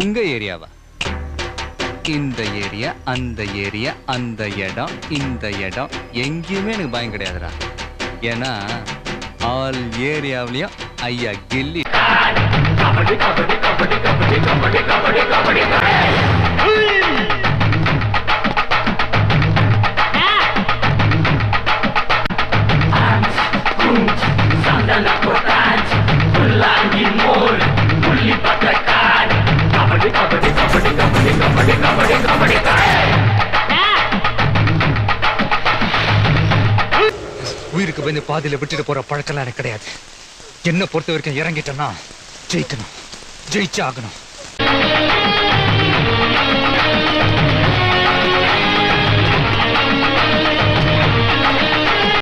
உங்க ஏரியாவா? இந்த ஏரியா, அந்த ஏரியா, அந்த இடம், இந்த இடம் எங்கேயுமே எனக்கு பயம் கிடையாதுடா. ஏன்னா ஆல் ஏரியாவிலையும் ஐயா கில்லி. உயிருக்கு வந்து பாதியில விட்டுட்டு போற பழக்கம் எனக்கு கிடையாது. என்ன பொறுத்த வரைக்கும் இறங்கிட்டேன்னா ஜெயிக்கணும், ஜெயிச்சாகணும்.